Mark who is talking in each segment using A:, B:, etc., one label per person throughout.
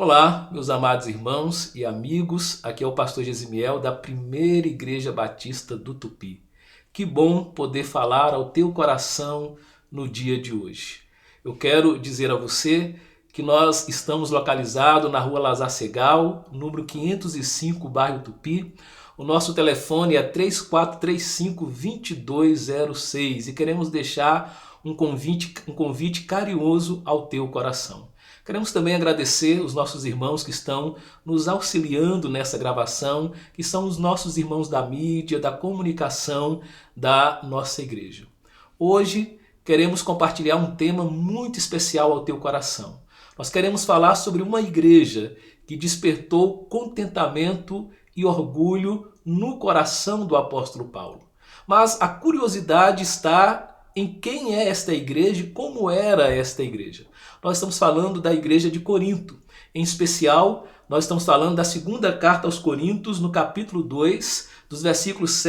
A: Olá, meus amados irmãos e amigos, aqui é o pastor Gesimiel da Primeira Igreja Batista do Tupi. Que bom poder falar ao teu coração no dia de hoje. Eu quero dizer a você que nós estamos localizados na rua Lazar Segal, número 505, bairro Tupi. O nosso telefone é 3435-2206 e queremos deixar um convite carinhoso ao teu coração. Queremos também agradecer os nossos irmãos que estão nos auxiliando nessa gravação, que são os nossos irmãos da mídia, da comunicação da nossa igreja. Hoje queremos compartilhar um tema muito especial ao teu coração. Nós queremos falar sobre uma igreja que despertou contentamento e orgulho no coração do apóstolo Paulo. Mas a curiosidade está em quem é esta igreja e como era esta igreja. Nós estamos falando da igreja de Corinto. Em especial, nós estamos falando da segunda carta aos Coríntios, no capítulo 2, dos versículos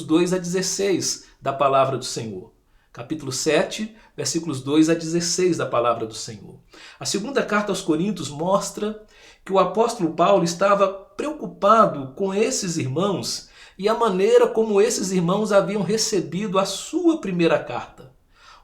A: 2 a 16 da palavra do Senhor. Capítulo 7, versículos 2 a 16 da palavra do Senhor. A segunda carta aos Coríntios mostra que o apóstolo Paulo estava preocupado com esses irmãos e a maneira como esses irmãos haviam recebido a sua primeira carta.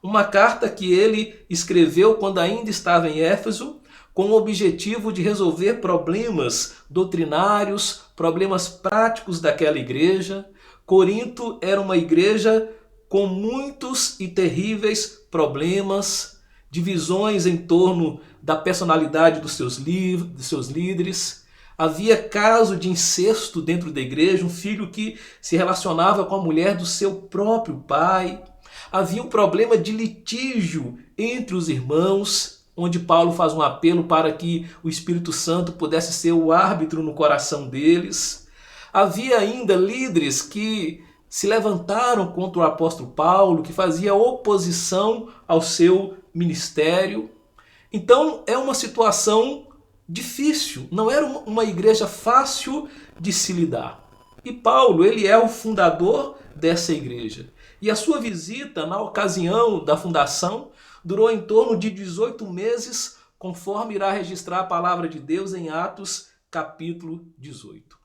A: Uma carta que ele escreveu quando ainda estava em Éfeso, com o objetivo de resolver problemas doutrinários, problemas práticos daquela igreja. Corinto era uma igreja com muitos e terríveis problemas, divisões em torno da personalidade dos seus líderes. Havia caso de incesto dentro da igreja, um filho que se relacionava com a mulher do seu próprio pai. Havia um problema de litígio entre os irmãos, onde Paulo faz um apelo para que o Espírito Santo pudesse ser o árbitro no coração deles. Havia ainda líderes que se levantaram contra o apóstolo Paulo, que fazia oposição ao seu ministério. Então é uma situação difícil, não era uma igreja fácil de se lidar. E Paulo, ele é o fundador dessa igreja. E a sua visita na ocasião da fundação durou em torno de 18 meses, conforme irá registrar a palavra de Deus em Atos capítulo 18.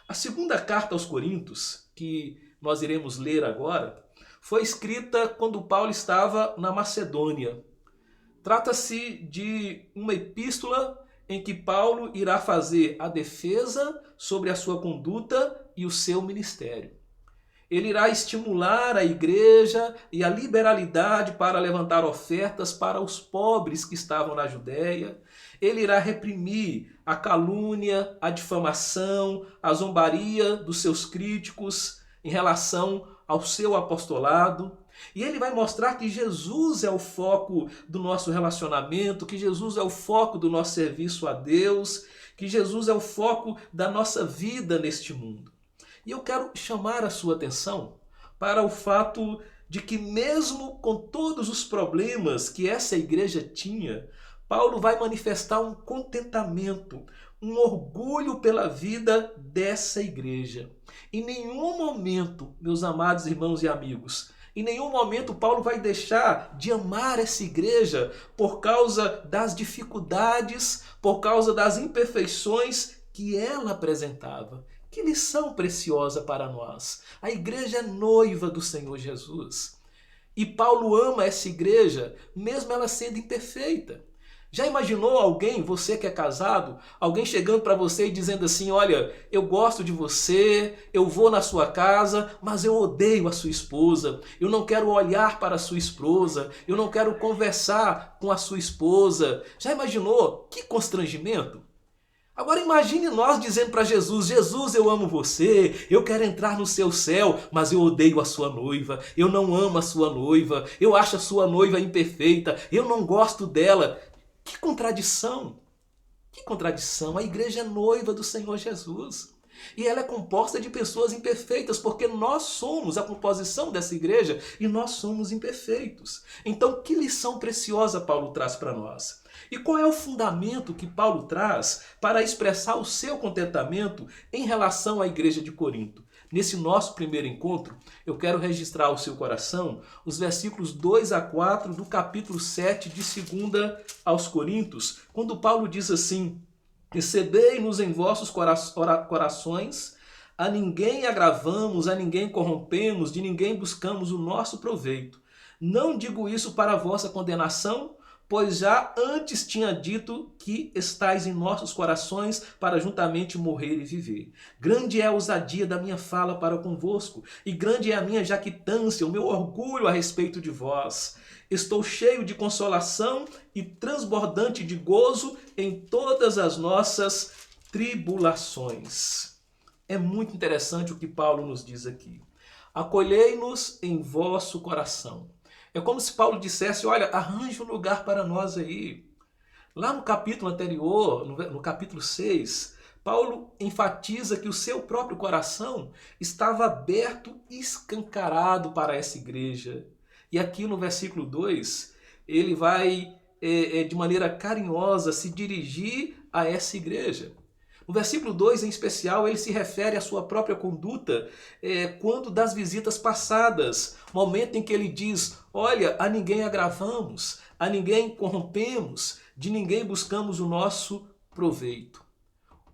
A: A segunda carta aos Coríntios, que nós iremos ler agora, foi escrita quando Paulo estava na Macedônia. Trata-se de uma epístola em que Paulo irá fazer a defesa sobre a sua conduta e o seu ministério. Ele irá estimular a igreja e a liberalidade para levantar ofertas para os pobres que estavam na Judéia. Ele irá reprimir a calúnia, a difamação, a zombaria dos seus críticos em relação ao seu apostolado. E ele vai mostrar que Jesus é o foco do nosso relacionamento, que Jesus é o foco do nosso serviço a Deus, que Jesus é o foco da nossa vida neste mundo. E eu quero chamar a sua atenção para o fato de que mesmo com todos os problemas que essa igreja tinha, Paulo vai manifestar um contentamento, um orgulho pela vida dessa igreja. Em nenhum momento, meus amados irmãos e amigos, em nenhum momento Paulo vai deixar de amar essa igreja por causa das dificuldades, por causa das imperfeições que ela apresentava. Que lição preciosa para nós. A igreja é noiva do Senhor Jesus. E Paulo ama essa igreja, mesmo ela sendo imperfeita. Já imaginou alguém, você que é casado, alguém chegando para você e dizendo assim: olha, eu gosto de você, eu vou na sua casa, mas eu odeio a sua esposa, eu não quero olhar para a sua esposa, eu não quero conversar com a sua esposa. Já imaginou? Que constrangimento! Agora imagine nós dizendo para Jesus: Jesus, eu amo você, eu quero entrar no seu céu, mas eu odeio a sua noiva, eu não amo a sua noiva, eu acho a sua noiva imperfeita, eu não gosto dela. Que contradição! Que contradição! A igreja é noiva do Senhor Jesus. E ela é composta de pessoas imperfeitas, porque nós somos a composição dessa igreja e nós somos imperfeitos. Então, que lição preciosa Paulo traz para nós. E qual é o fundamento que Paulo traz para expressar o seu contentamento em relação à igreja de Corinto? Nesse nosso primeiro encontro, eu quero registrar ao seu coração os versículos 2 a 4 do capítulo 7 de 2 aos Coríntios, quando Paulo diz assim: recebei-nos em vossos corações, a ninguém agravamos, a ninguém corrompemos, de ninguém buscamos o nosso proveito. Não digo isso para a vossa condenação, pois já antes tinha dito que estais em nossos corações para juntamente morrer e viver. Grande é a ousadia da minha fala para convosco, e grande é a minha jactância, o meu orgulho a respeito de vós. Estou cheio de consolação e transbordante de gozo em todas as nossas tribulações. É muito interessante o que Paulo nos diz aqui. Acolhei-nos em vosso coração. É como se Paulo dissesse, olha, arranje um lugar para nós aí. Lá no capítulo anterior, no capítulo 6, Paulo enfatiza que o seu próprio coração estava aberto e escancarado para essa igreja. E aqui no versículo 2, ele vai de maneira carinhosa se dirigir a essa igreja. No versículo 2, em especial, ele se refere à sua própria conduta quando das visitas passadas, momento em que ele diz, olha, a ninguém agravamos, a ninguém corrompemos, de ninguém buscamos o nosso proveito.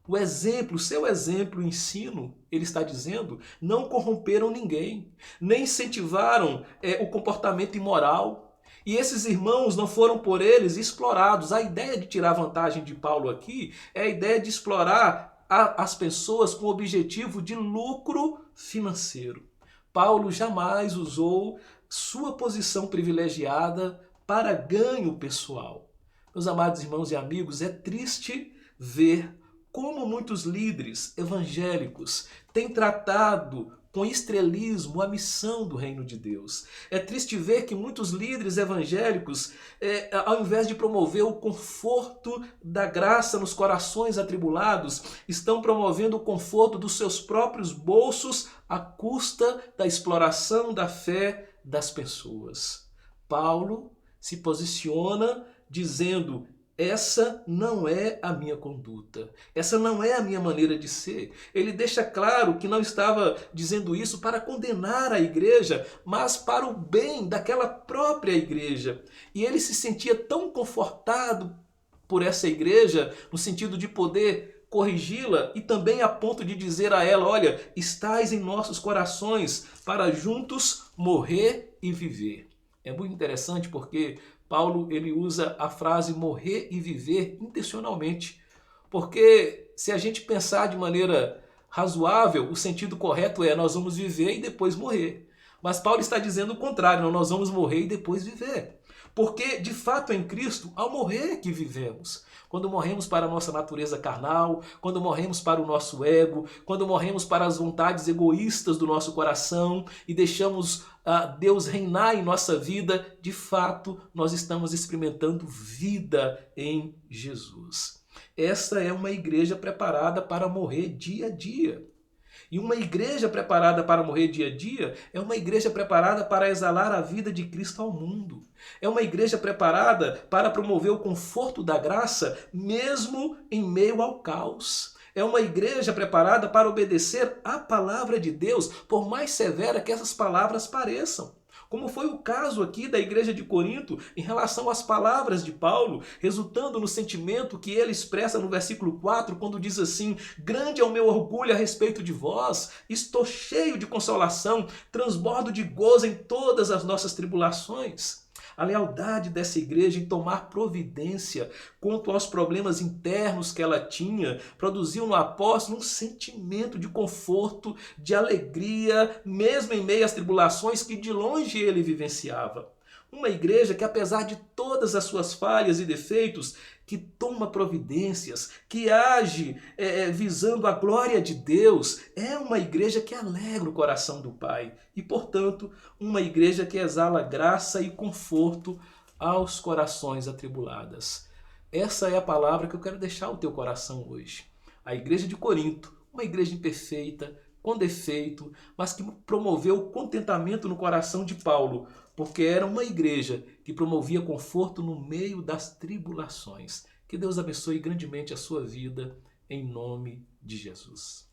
A: O exemplo, seu exemplo, o ensino, ele está dizendo, não corromperam ninguém, nem incentivaram o comportamento imoral. E esses irmãos não foram por eles explorados. A ideia de tirar vantagem de Paulo aqui é a ideia de explorar as pessoas com o objetivo de lucro financeiro. Paulo jamais usou sua posição privilegiada para ganho pessoal. Meus amados irmãos e amigos, é triste ver como muitos líderes evangélicos têm tratado com estrelismo a missão do reino de Deus. É triste ver que muitos líderes evangélicos, ao invés de promover o conforto da graça nos corações atribulados, estão promovendo o conforto dos seus próprios bolsos à custa da exploração da fé das pessoas. Paulo se posiciona dizendo: essa não é a minha conduta, essa não é a minha maneira de ser. Ele deixa claro que não estava dizendo isso para condenar a igreja, mas para o bem daquela própria igreja. E ele se sentia tão confortado por essa igreja, no sentido de poder corrigi-la e também a ponto de dizer a ela, olha, estais em nossos corações para juntos morrer e viver. É muito interessante porque Paulo ele usa a frase morrer e viver intencionalmente. Porque se a gente pensar de maneira razoável, o sentido correto é nós vamos viver e depois morrer. Mas Paulo está dizendo o contrário, não, nós vamos morrer e depois viver. Porque de fato é em Cristo, ao morrer que vivemos. Quando morremos para a nossa natureza carnal, quando morremos para o nosso ego, quando morremos para as vontades egoístas do nosso coração e deixamos Deus reinar em nossa vida, de fato nós estamos experimentando vida em Jesus. Essa é uma igreja preparada para morrer dia a dia. E uma igreja preparada para morrer dia a dia é uma igreja preparada para exalar a vida de Cristo ao mundo. É uma igreja preparada para promover o conforto da graça mesmo em meio ao caos. É uma igreja preparada para obedecer à palavra de Deus, por mais severa que essas palavras pareçam. Como foi o caso aqui da igreja de Corinto em relação às palavras de Paulo, resultando no sentimento que ele expressa no versículo 4, quando diz assim: grande é o meu orgulho a respeito de vós, estou cheio de consolação, transbordo de gozo em todas as nossas tribulações. A lealdade dessa igreja em tomar providência quanto aos problemas internos que ela tinha, produziu no apóstolo um sentimento de conforto, de alegria, mesmo em meio às tribulações que de longe ele vivenciava. Uma igreja que, apesar de todas as suas falhas e defeitos, que toma providências, que age visando a glória de Deus, é uma igreja que alegra o coração do Pai. E, portanto, uma igreja que exala graça e conforto aos corações atribulados. Essa é a palavra que eu quero deixar ao teu coração hoje. A igreja de Corinto, uma igreja imperfeita, com defeito, mas que promoveu o contentamento no coração de Paulo, porque era uma igreja que promovia conforto no meio das tribulações. Que Deus abençoe grandemente a sua vida, em nome de Jesus.